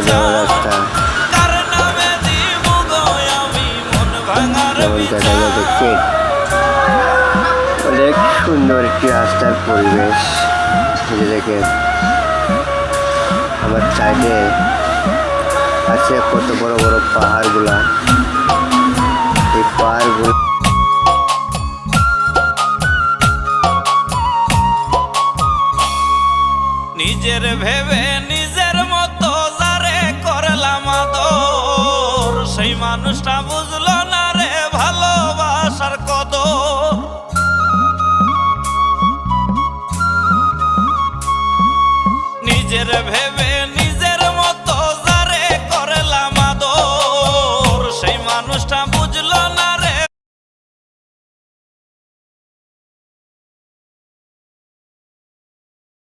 যাওয়ার রাস্তা যেমন দেখা যায় দেখতে অনেক সুন্দর একটি রাস্তার পরিবেশ। দেখে আমার সাইডে আছে কত বড় বড় পাহাড়গুলা, এই পাহাড়গুলো